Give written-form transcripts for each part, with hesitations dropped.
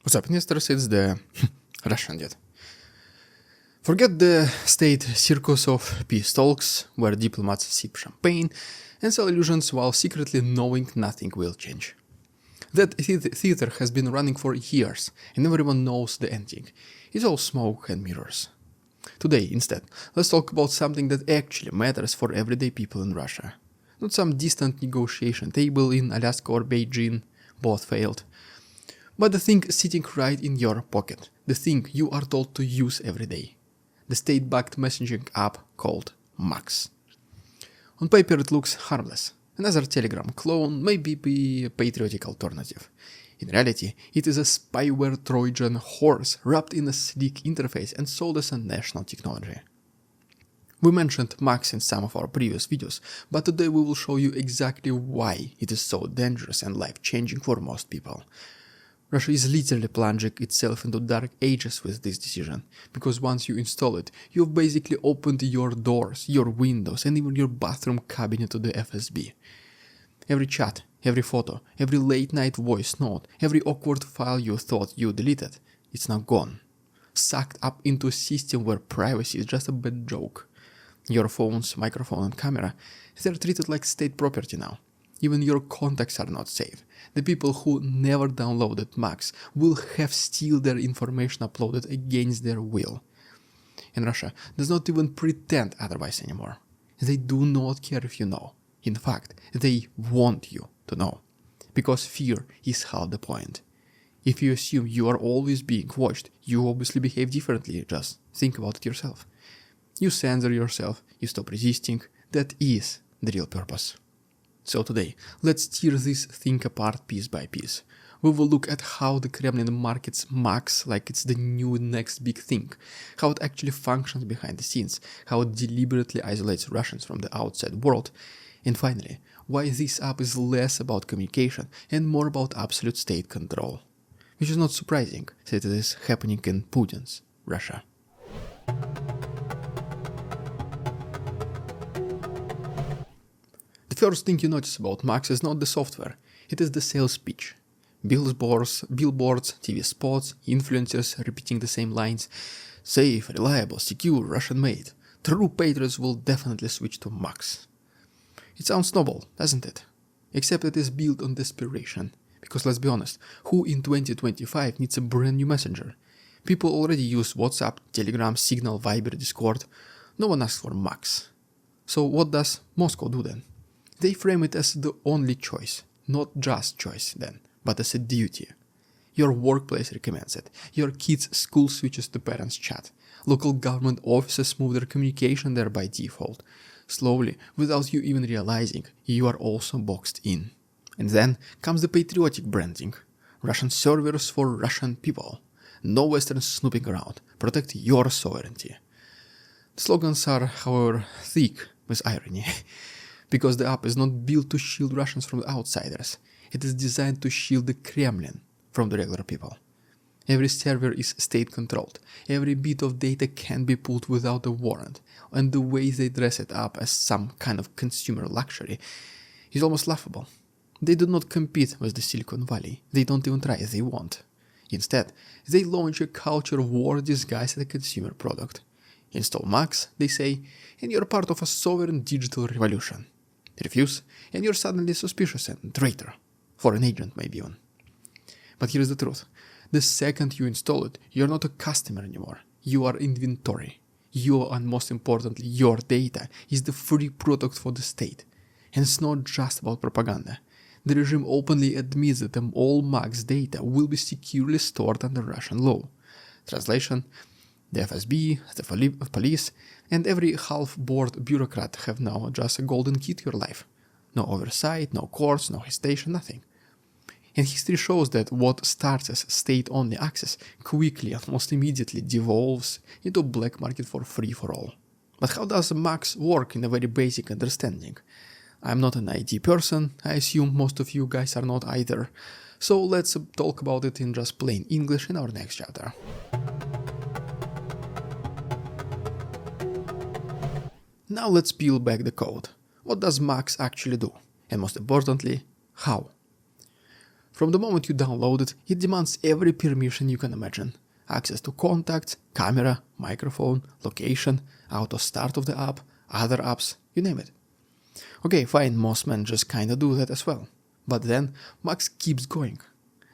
What's up, investors? It's the Russian dude. Forget the state circus of peace talks, where diplomats sip champagne and sell illusions while secretly knowing nothing will change. That theater has been running for years, and everyone knows the ending. It's all smoke and mirrors. Today, instead, let's talk about something that actually matters for everyday people in Russia. Not some distant negotiation table in Alaska or Beijing, both failed. But the thing sitting right in your pocket, the thing you are told to use every day. The state-backed messaging app called MAX. On paper it looks harmless. Another Telegram clone, maybe a patriotic alternative. In reality, it is a spyware Trojan horse wrapped in a sleek interface and sold as a national technology. We mentioned MAX in some of our previous videos, but today we will show you exactly why it is so dangerous and life-changing for most people. Russia is literally plunging itself into dark ages with this decision, because once you install it, you've basically opened your doors, your windows, and even your bathroom cabinet to the FSB. Every chat, every photo, every late-night voice note, every awkward file you thought you deleted, it's now gone. Sucked up into a system where privacy is just a bad joke. Your phone's microphone and camera, they're treated like state property now. Even your contacts are not safe. The people who never downloaded MAX will have still their information uploaded against their will. And Russia does not even pretend otherwise anymore. They do not care if you know. In fact, they want you to know. Because fear is half the point. If you assume you are always being watched, you obviously behave differently. Just think about it yourself. You censor yourself, you stop resisting. That is the real purpose. So today, let's tear this thing apart piece by piece. We will look at how the Kremlin markets MAX like it's the new next big thing, how it actually functions behind the scenes, how it deliberately isolates Russians from the outside world, and finally, why this app is less about communication and more about absolute state control. Which is not surprising, since it is happening in Putin's Russia. The first thing you notice about MAX is not the software, it is the sales pitch. Billboards, TV spots, influencers repeating the same lines. Safe, reliable, secure, Russian-made. True patriots will definitely switch to MAX. It sounds noble, doesn't it? Except it is built on desperation. Because let's be honest, who in 2025 needs a brand new messenger? People already use WhatsApp, Telegram, Signal, Viber, Discord. No one asks for MAX. So what does Moscow do then? They frame it as the only choice, not just choice then, but as a duty. Your workplace recommends it, your kids' school switches to parents' chat, local government offices move their communication there by default. Slowly, without you even realizing, you are also boxed in. And then comes the patriotic branding. Russian servers for Russian people. No Western snooping around. Protect your sovereignty. The slogans are, however, thick with irony. Because the app is not built to shield Russians from the outsiders. It is designed to shield the Kremlin from the regular people. Every server is state-controlled. Every bit of data can be pulled without a warrant. And the way they dress it up as some kind of consumer luxury is almost laughable. They do not compete with the Silicon Valley. They don't even try, they won't. Instead, they launch a culture war disguised as a consumer product. Install MAX, they say, and you're part of a sovereign digital revolution. Refuse, and you're suddenly suspicious and traitor. Foreign agent, maybe even. But here's the truth. The second you install it, you're not a customer anymore. You are inventory. You, and most importantly, your data, is the free product for the state. And it's not just about propaganda. The regime openly admits that all MAX data will be securely stored under Russian law. Translation: the FSB, the police, and every half-bored bureaucrat have now just a golden key to your life. No oversight, no courts, no hesitation, nothing. And history shows that what starts as state-only access quickly, almost immediately, devolves into a black market for free-for-all. But how does MAX work in a very basic understanding? I'm not an IT person, I assume most of you guys are not either, so let's talk about it in just plain English in our next chapter. Now let's peel back the code. What does MAX actually do? And most importantly, how? From the moment you download it, it demands every permission you can imagine. Access to contacts, camera, microphone, location, auto start of the app, other apps, you name it. Okay, fine, most men just kinda do that as well. But then, Max keeps going.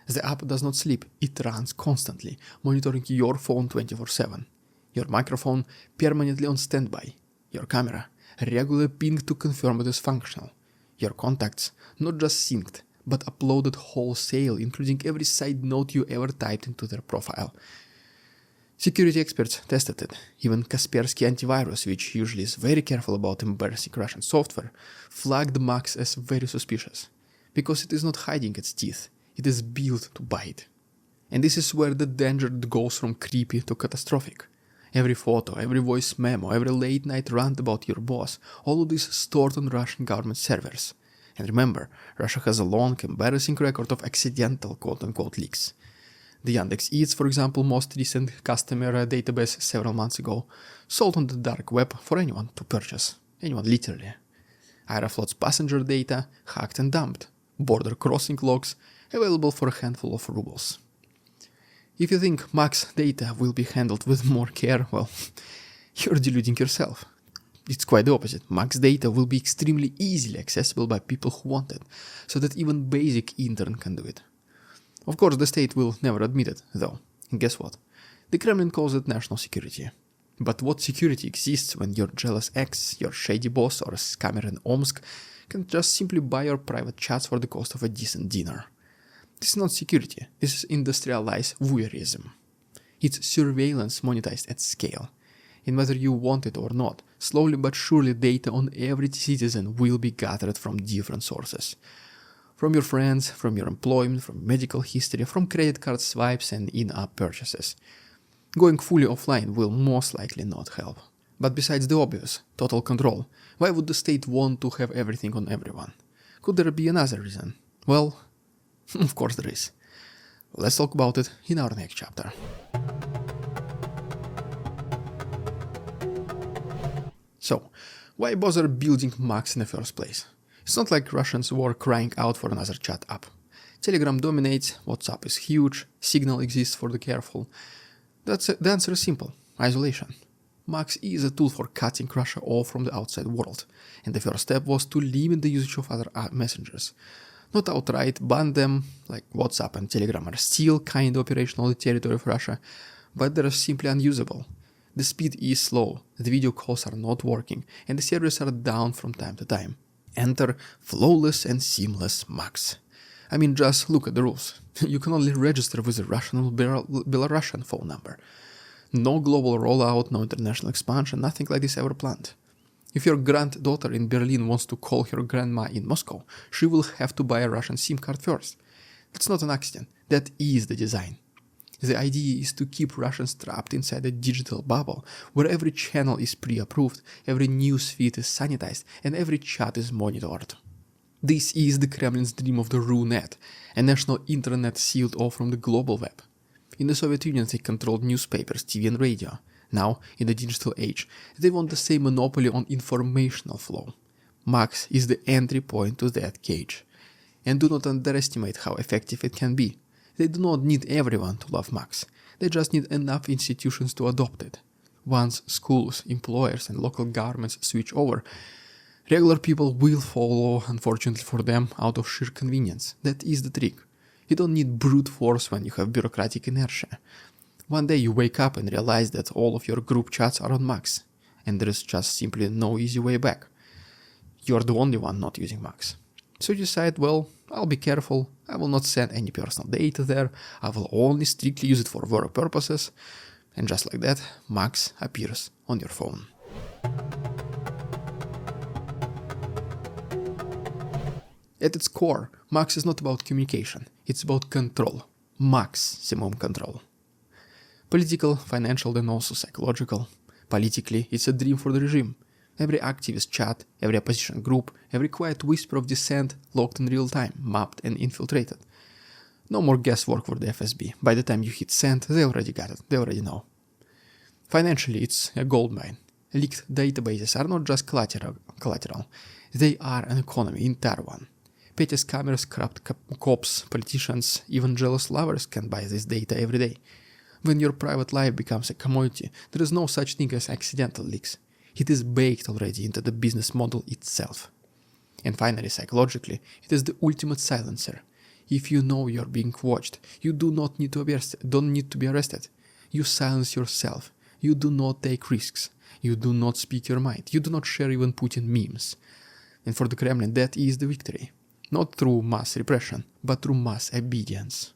The app does not sleep, it runs constantly, monitoring your phone 24/7. Your microphone permanently on standby. Your camera, regular ping to confirm it is functional. Your contacts, not just synced, but uploaded wholesale, including every side note you ever typed into their profile. Security experts tested it. Even Kaspersky Antivirus, which usually is very careful about embarrassing Russian software, flagged Max as very suspicious. Because it is not hiding its teeth, it is built to bite. And this is where the danger goes from creepy to catastrophic. Every photo, every voice memo, every late night rant about your boss, all of this stored on Russian government servers. And remember, Russia has a long, embarrassing record of accidental quote-unquote leaks. The Yandex Eats, for example, most recent customer database several months ago, sold on the dark web for anyone to purchase. Anyone, literally. Aeroflot's passenger data, hacked and dumped. Border crossing logs, available for a handful of rubles. If you think Max data will be handled with more care, well, you're deluding yourself. It's quite the opposite. Max data will be extremely easily accessible by people who want it, so that even basic intern can do it. Of course, the state will never admit it, though. And guess what? The Kremlin calls it national security. But what security exists when your jealous ex, your shady boss, or a scammer in Omsk can just simply buy your private chats for the cost of a decent dinner? This is not security, this is industrialized voyeurism. It's surveillance monetized at scale. And whether you want it or not, slowly but surely data on every citizen will be gathered from different sources. From your friends, from your employment, from medical history, from credit card swipes and in-app purchases. Going fully offline will most likely not help. But besides the obvious, total control, why would the state want to have everything on everyone? Could there be another reason? Well, of course there is. Let's talk about it in our next chapter. So, why bother building Max in the first place? It's not like Russians were crying out for another chat app. Telegram dominates, WhatsApp is huge, Signal exists for the careful. The answer is simple: isolation. Max is a tool for cutting Russia off from the outside world, and the first step was to limit the usage of other messengers. Not outright ban them, like WhatsApp and Telegram are still kind of operational in the territory of Russia, but they're simply unusable. The speed is slow, the video calls are not working, and the servers are down from time to time. Enter flawless and seamless Max. I mean, just look at the rules. You can only register with a Russian or Belarusian phone number. No global rollout, no international expansion, nothing like this ever planned. If your granddaughter in Berlin wants to call her grandma in Moscow, she will have to buy a Russian SIM card first. That's not an accident, that is the design. The idea is to keep Russians trapped inside a digital bubble, where every channel is pre-approved, every news feed is sanitized, and every chat is monitored. This is the Kremlin's dream of the RUNet, a national internet sealed off from the global web. In the Soviet Union they controlled newspapers, TV and radio. Now, in the digital age, they want the same monopoly on informational flow. Max is the entry point to that cage. And do not underestimate how effective it can be. They do not need everyone to love Max. They just need enough institutions to adopt it. Once schools, employers and local governments switch over, regular people will follow, unfortunately for them, out of sheer convenience. That is the trick. You don't need brute force when you have bureaucratic inertia. One day you wake up and realize that all of your group chats are on Max, and there is just simply no easy way back. You're the only one not using Max. So you decide, well, I'll be careful, I will not send any personal data there, I will only strictly use it for work purposes, and just like that, Max appears on your phone. At its core, Max is not about communication, it's about control. Maximum control. Political, financial, and also psychological. Politically, it's a dream for the regime. Every activist chat, every opposition group, every quiet whisper of dissent logged in real time, mapped and infiltrated. No more guesswork for the FSB. By the time you hit send, they already got it, they already know. Financially, it's a goldmine. Leaked databases are not just collateral, they are an economy, entire one. Petty scammers, corrupt cops, politicians, even jealous lovers can buy this data every day. When your private life becomes a commodity, there is no such thing as accidental leaks. It is baked already into the business model itself. And finally, psychologically, it is the ultimate silencer. If you know you're being watched, you do not need to be arrested. You silence yourself. You do not take risks. You do not speak your mind. You do not share even Putin memes. And for the Kremlin, that is the victory. Not through mass repression, but through mass obedience.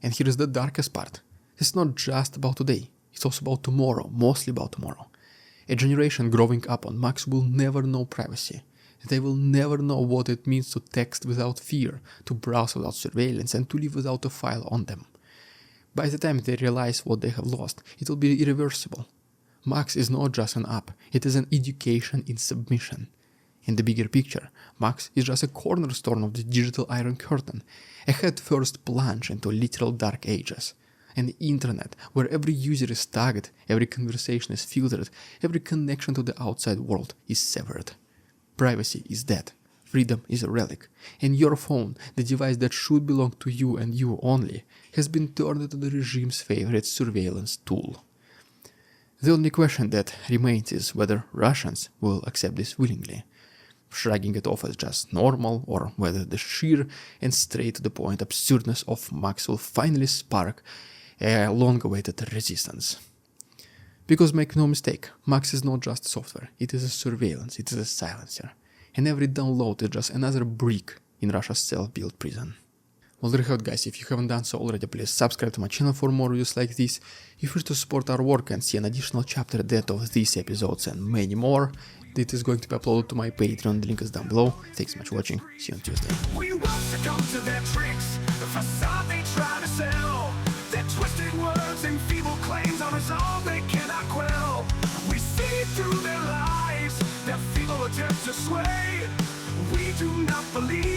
And here is the darkest part. It's not just about today. It's also about tomorrow, mostly about tomorrow. A generation growing up on Macs will never know privacy. They will never know what it means to text without fear, to browse without surveillance, and to live without a file on them. By the time they realize what they have lost, it will be irreversible. Max is not just an app, it is an education in submission. In the bigger picture, Max is just a cornerstone of the digital Iron Curtain, a head-first plunge into literal dark ages. An internet where every user is tagged, every conversation is filtered, every connection to the outside world is severed. Privacy is dead, freedom is a relic, and your phone, the device that should belong to you and you only, has been turned into the regime's favorite surveillance tool. The only question that remains is whether Russians will accept this willingly, shrugging it off as just normal, or whether the sheer and straight-to-the-point absurdness of Max will finally spark a long-awaited resistance. Because make no mistake, Max is not just software, it is a surveillance, it is a silencer, and every download is just another brick in Russia's self-built prison. Well, there you have it, guys. If you haven't done so already, please subscribe to my channel for more videos like this. If you wish to support our work and see an additional chapter that of these episodes and many more, it is going to be uploaded to my Patreon, the link is down below. Thanks so much for watching, see you on Tuesday. We won't succumb to their tricks, the facade they try to sell. Their twisted words and feeble claims are resolved they cannot quell. We see through their lies, their feeble attempts to sway. We do not believe